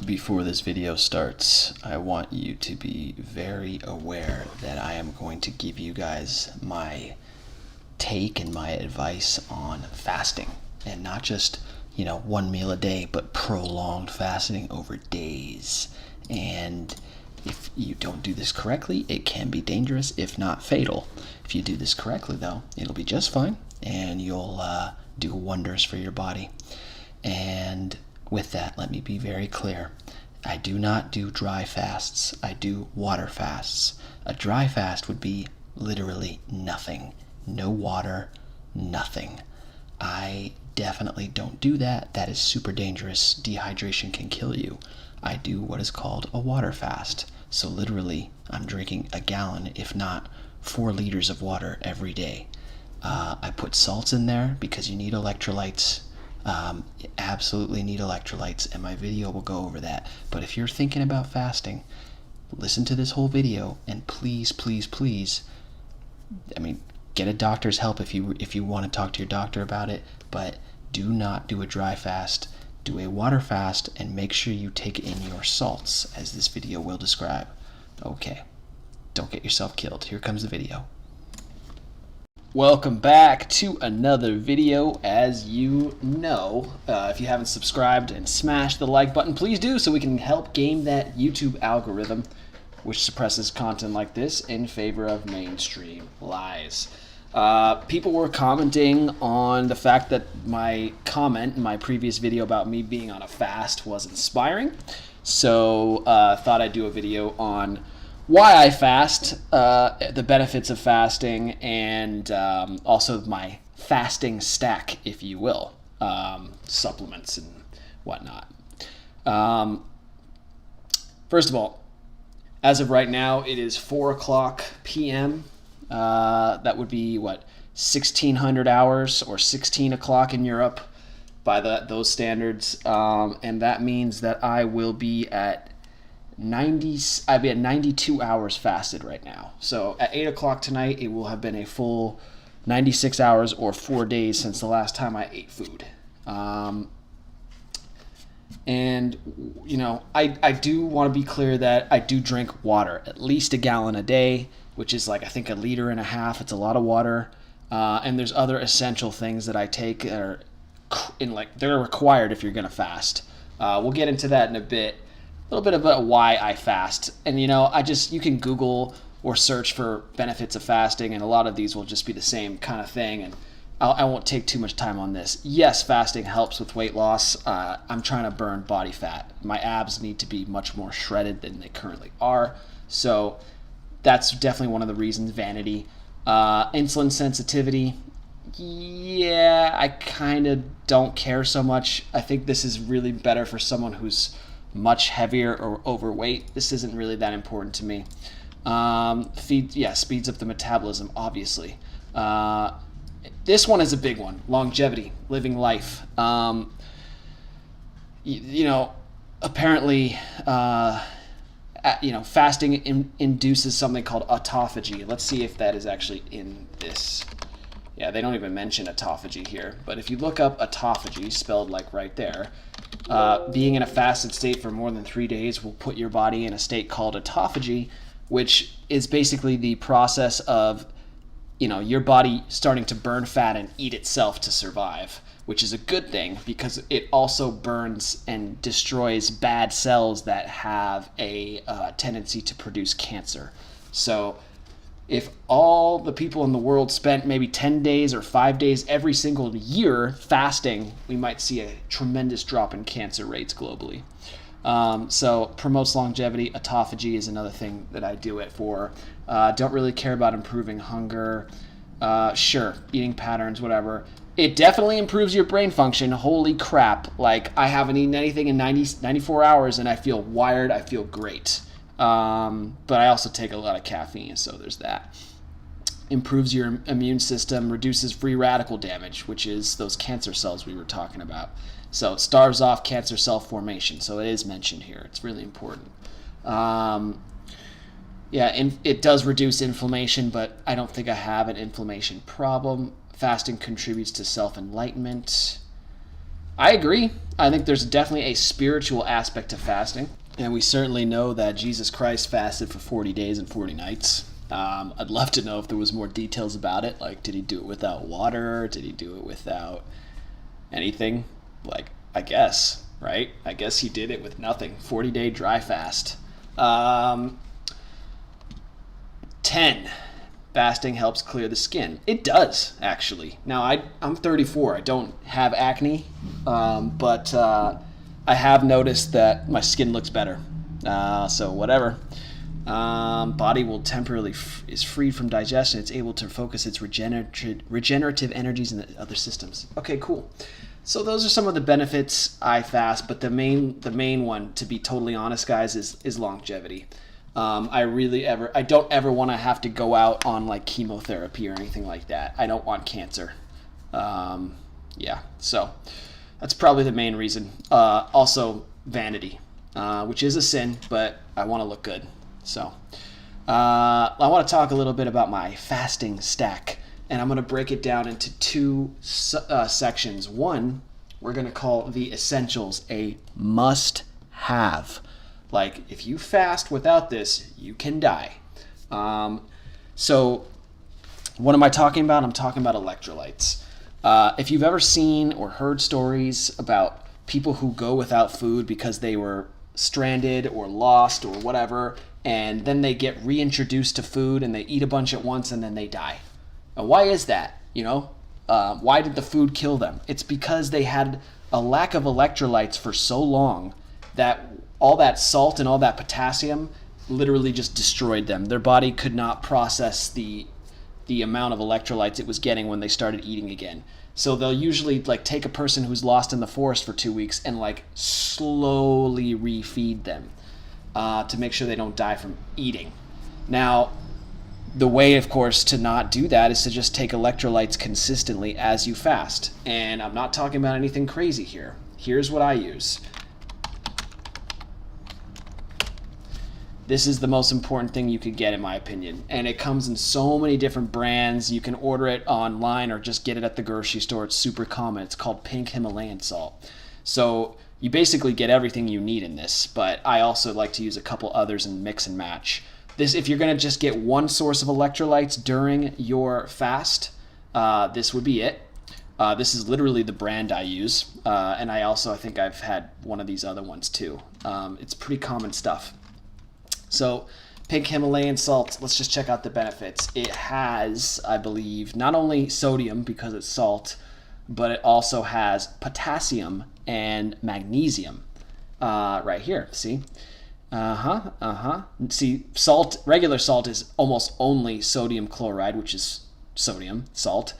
Before this video starts, I want you to be very aware that I am going to give you guys my take and my advice on fasting, and not just, one meal a day, but prolonged fasting over days. And if you don't do this correctly, it can be dangerous, if not fatal. If you do this correctly, though, it'll be just fine, and you'll do wonders for your body. And with that, let me be very clear. I do not do dry fasts. I do water fasts. A dry fast would be literally nothing. No water, nothing. I definitely don't do that. That is super dangerous. Dehydration can kill you. I do what is called a water fast. So literally, I'm drinking a gallon, if not 4 liters of water every day. I put salts in there because you need electrolytes. You absolutely need electrolytes, and my video will go over that. But if you're thinking about fasting, listen to this whole video, and please, get a doctor's help if you want to talk to your doctor about it, but do not do a dry fast. Do a water fast, and make sure you take in your salts, as this video will describe. Okay, don't get yourself killed. Here comes the video. Welcome back to another video. As you know, if you haven't subscribed and smashed the like button, please do, so we can help game that YouTube algorithm, which suppresses content like this in favor of mainstream lies. People were commenting on the fact that my comment in my previous video about me being on a fast was inspiring, so thought I'd do a video on why I fast, the benefits of fasting, and also my fasting stack, if you will, supplements and whatnot. First of all, as of right now, it is 4 o'clock p.m. That would be, 1600 hours, or 16 o'clock in Europe by those standards. And that means that I will be at 92 hours fasted right now. So at 8 o'clock tonight, it will have been a full 96 hours or 4 days since the last time I ate food. And, I do want to be clear that I do drink water, at least a gallon a day, which is I think 1.5 liters. It's a lot of water. And there's other essential things that I take that are they're required if you're going to fast. We'll get into that in a bit. A little bit about why I fast. And, you can Google or search for benefits of fasting, and a lot of these will just be the same kind of thing. And I won't take too much time on this. Yes, fasting helps with weight loss. I'm trying to burn body fat. My abs need to be much more shredded than they currently are. So that's definitely one of the reasons. Vanity. Insulin sensitivity. Yeah, I kind of don't care so much. I think this is really better for someone who's much heavier or overweight. This isn't really that important to me. Speeds up the metabolism, obviously. This one is a big one. Longevity, living life. Apparently, fasting induces something called autophagy. Let's see if that is actually in this. Yeah, they don't even mention autophagy here. But if you look up autophagy, spelled right there, being in a fasted state for more than 3 days will put your body in a state called autophagy, which is basically the process of, your body starting to burn fat and eat itself to survive, which is a good thing because it also burns and destroys bad cells that have a tendency to produce cancer. So if all the people in the world spent maybe 10 days or 5 days every single year fasting, we might see a tremendous drop in cancer rates globally. So promotes longevity. Autophagy is another thing that I do it for. Don't really care about improving hunger. Sure, eating patterns, whatever. It definitely improves your brain function. Holy crap. I haven't eaten anything in 94 hours and I feel wired. I feel great. But I also take a lot of caffeine, so there's that. Improves your immune system, reduces free radical damage, which is those cancer cells we were talking about. So it starves off cancer cell formation, so it is mentioned here. It's really important. It does reduce inflammation, but I don't think I have an inflammation problem. Fasting contributes to self-enlightenment. I agree. I think there's definitely a spiritual aspect to fasting. And we certainly know that Jesus Christ fasted for 40 days and 40 nights. I'd love to know if there was more details about it. Like, did he do it without water? Did he do it without anything? Like, I guess, right? I guess he did it with nothing. 40-day dry fast. 10. Fasting helps clear the skin. It does, actually. Now, I'm 34. I don't have acne, but I have noticed that my skin looks better. So whatever. Body will temporarily is freed from digestion. It's able to focus its regenerative energies in the other systems. Okay, cool. So those are some of the benefits I fast, but the main one, to be totally honest, guys, is longevity. I don't ever want to have to go out on like chemotherapy or anything like that. I don't want cancer. Yeah, so that's probably the main reason. Also, vanity, which is a sin, but I want to look good. So I want to talk a little bit about my fasting stack, and I'm going to break it down into two sections. One, we're going to call the essentials a must-have. Like, if you fast without this, you can die. So what am I talking about? I'm talking about electrolytes. If you've ever seen or heard stories about people who go without food because they were stranded or lost or whatever, and then they get reintroduced to food and they eat a bunch at once and then they die. And why is that? Why did the food kill them? It's because they had a lack of electrolytes for so long that all that salt and all that potassium literally just destroyed them. Their body could not process the amount of electrolytes it was getting when they started eating again. So they'll usually like take a person who's lost in the forest for 2 weeks and like slowly refeed them to make sure they don't die from eating. Now, the way, of course, to not do that is to just take electrolytes consistently as you fast. And I'm not talking about anything crazy here. Here's what I use. This is the most important thing you could get, in my opinion. And it comes in so many different brands. You can order it online or just get it at the grocery store. It's super common. It's called pink Himalayan salt. So you basically get everything you need in this, but I also like to use a couple others and mix and match. This, if you're going to just get one source of electrolytes during your fast, this would be it. This is literally the brand I use. And I think I've had one of these other ones too. It's pretty common stuff. So pink Himalayan salt, let's just check out the benefits. It has, I believe, not only sodium because it's salt, but it also has potassium and magnesium right here. See? See, salt, regular salt is almost only sodium chloride, which is sodium, salt.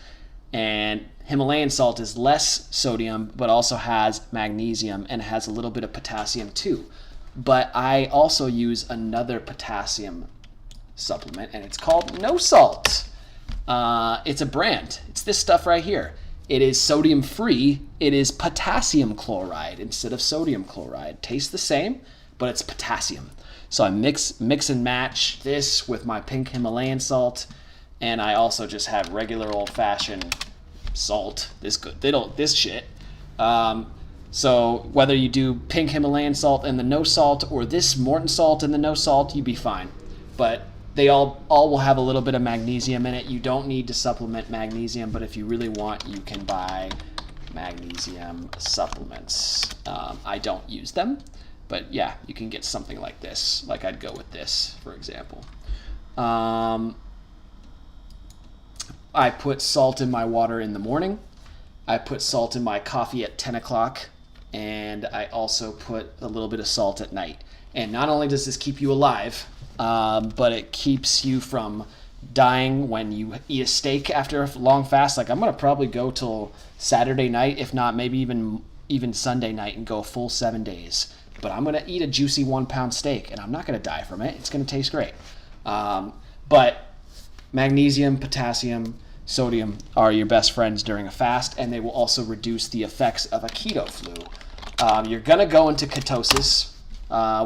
And Himalayan salt is less sodium, but also has magnesium and has a little bit of potassium too. But I also use another potassium supplement, and it's called No-Salt. It's a brand. It's this stuff right here. It is sodium-free. It is potassium chloride instead of sodium chloride. Tastes the same, but it's potassium. So I mix and match this with my pink Himalayan salt, and I also just have regular old-fashioned salt. This shit. So whether you do pink Himalayan salt and the no salt or this Morton salt and the no salt, you'd be fine. But they all will have a little bit of magnesium in it. You don't need to supplement magnesium, but if you really want, you can buy magnesium supplements. I don't use them, but yeah, you can get something like this. Like I'd go with this, for example. I put salt in my water in the morning. I put salt in my coffee at 10 o'clock. And I also put a little bit of salt at night. And not only does this keep you alive, but it keeps you from dying when you eat a steak after a long fast. Like I'm going to probably go till Saturday night, if not maybe even Sunday night, and go a full 7 days. But I'm going to eat a juicy 1 pound steak, and I'm not going to die from it. It's going to taste great. But magnesium, potassium, sodium are your best friends during a fast, and they will also reduce the effects of a keto flu. You're going to go into ketosis,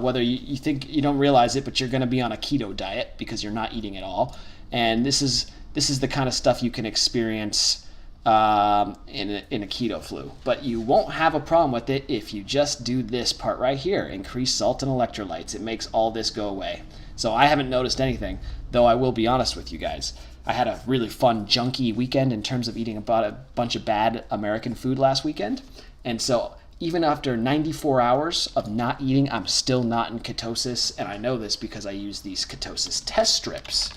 whether you think you don't realize it, but you're going to be on a keto diet because you're not eating at all. And this is the kind of stuff you can experience in a keto flu. But you won't have a problem with it if you just do this part right here, increase salt and electrolytes. It makes all this go away. So I haven't noticed anything, though I will be honest with you guys. I had a really fun, junky weekend in terms of eating about a bunch of bad American food last weekend. And so even after 94 hours of not eating, I'm still not in ketosis. And I know this because I use these ketosis test strips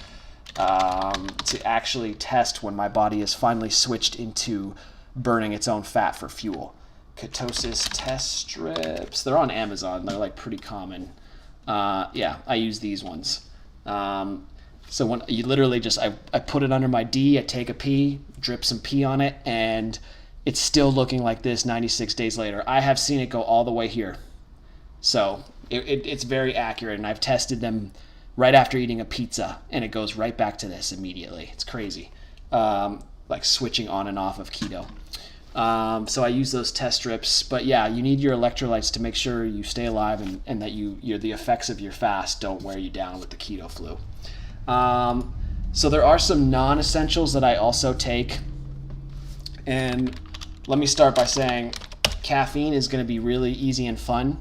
to actually test when my body is finally switched into burning its own fat for fuel. Ketosis test strips. They're on Amazon. They're like pretty common. Yeah, I use these ones. So when you literally just, I put it under my D, I take a pee, drip some pee on it, and it's still looking like this 96 days later. I have seen it go all the way here. So it's very accurate, and I've tested them right after eating a pizza, and it goes right back to this immediately. It's crazy. Like switching on and off of keto. So I use those test strips, but yeah, you need your electrolytes to make sure you stay alive and that the effects of your fast don't wear you down with the keto flu. So there are some non-essentials that I also take, and let me start by saying caffeine is going to be really easy and fun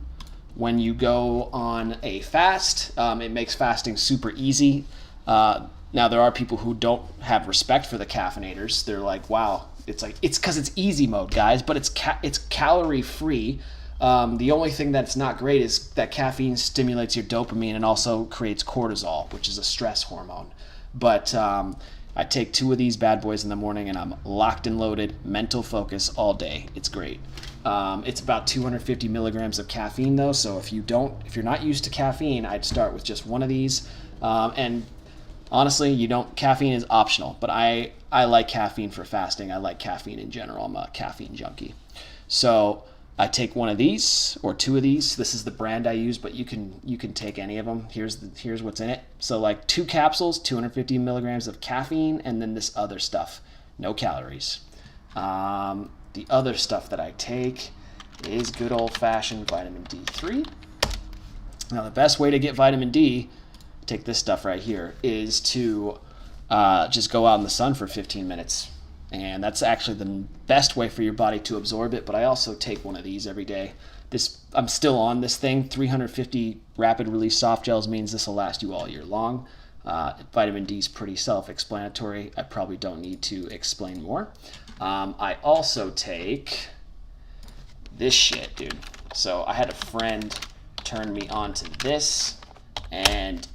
when you go on a fast. It makes fasting super easy. Now there are people who don't have respect for the caffeinators. They're like, wow, it's because it's easy mode, guys, but it's calorie free. The only thing that's not great is that caffeine stimulates your dopamine and also creates cortisol, which is a stress hormone. But I take 2 of these bad boys in the morning and I'm locked and loaded, mental focus all day. It's great. It's about 250 milligrams of caffeine though, so if you're not used to caffeine, I'd start with just 1 of these. And honestly, caffeine is optional, but I like caffeine for fasting. I like caffeine in general. I'm a caffeine junkie. So I take 1 of these or 2 of these. This is the brand I use, but you can take any of them. Here's what's in it. So like 2 capsules, 250 milligrams of caffeine, and then this other stuff, no calories. The other stuff that I take is good old-fashioned vitamin D3. Now the best way to get vitamin D, take this stuff right here, is to just go out in the sun for 15 minutes. And that's actually the best way for your body to absorb it. But I also take 1 of these every day. I'm still on this thing. 350 rapid release soft gels means this will last you all year long. Vitamin D is pretty self-explanatory. I probably don't need to explain more. I also take this shit, dude. So I had a friend turn me on to this, and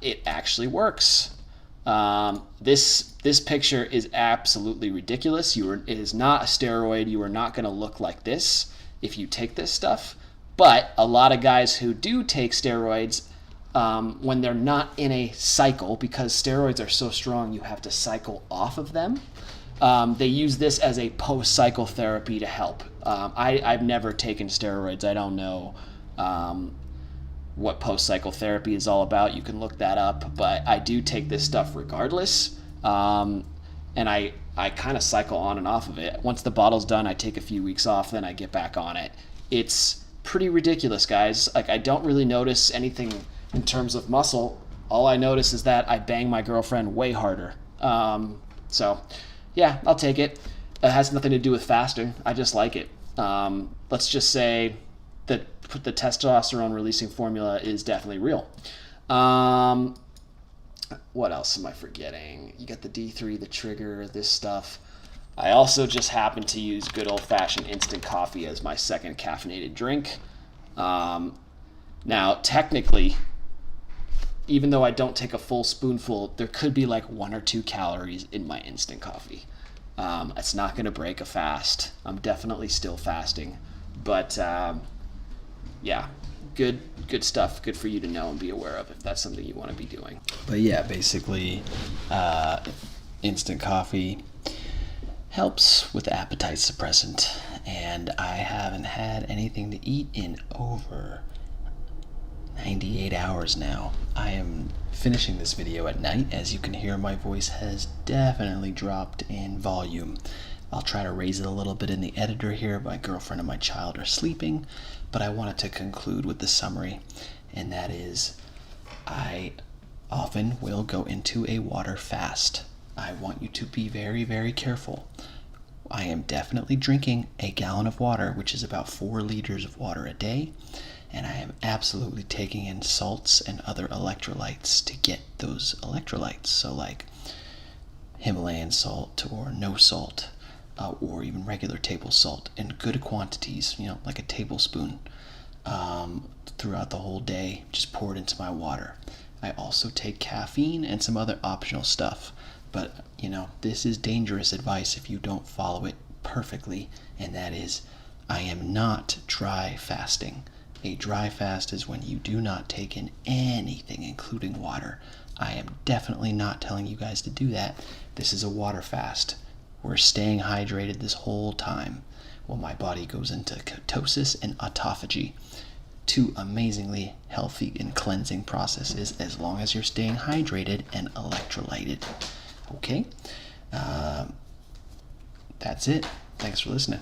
it actually works. This picture is absolutely ridiculous. It is not a steroid. You are not going to look like this if you take this stuff. But a lot of guys who do take steroids, when they're not in a cycle, because steroids are so strong, you have to cycle off of them. They use this as a post-cycle therapy to help. I've never taken steroids. I don't know what post-cycle therapy is all about. You can look that up, but I do take this stuff regardless, and I kind of cycle on and off of it. Once the bottle's done, I take a few weeks off, then I get back on it. It's pretty ridiculous, guys. Like, I don't really notice anything in terms of muscle. All I notice is that I bang my girlfriend way harder. So yeah, I'll take it. It has nothing to do with fasting. I just like it. Let's just say that the testosterone releasing formula is definitely real. What else am I forgetting? You got the D3, the trigger, this stuff. I also just happen to use good old-fashioned instant coffee as my second caffeinated drink. Now, technically, even though I don't take a full spoonful, there could be like 1 or 2 calories in my instant coffee. It's not going to break a fast. I'm definitely still fasting, but yeah, good stuff. Good for you to know and be aware of if that's something you want to be doing. But yeah, basically, instant coffee helps with appetite suppressant, and I haven't had anything to eat in over 98 hours now. I am finishing this video at night. As you can hear, my voice has definitely dropped in volume. I'll try to raise it a little bit in the editor here. My girlfriend and my child are sleeping, but I wanted to conclude with the summary, and that is, I often will go into a water fast. I want you to be very, very careful. I am definitely drinking a gallon of water, which is about 4 liters of water a day, and I am absolutely taking in salts and other electrolytes to get those electrolytes. So like Himalayan salt or no salt, or even regular table salt in good quantities, like a tablespoon, throughout the whole day, just pour it into my water. I also take caffeine and some other optional stuff, but this is dangerous advice if you don't follow it perfectly, and that is, I am not dry fasting. A dry fast is when you do not take in anything, including water. I am definitely not telling you guys to do that. This is a water fast. We're staying hydrated this whole time while my body goes into ketosis and autophagy. Two amazingly healthy and cleansing processes as long as you're staying hydrated and electrolyted. Okay? That's it. Thanks for listening.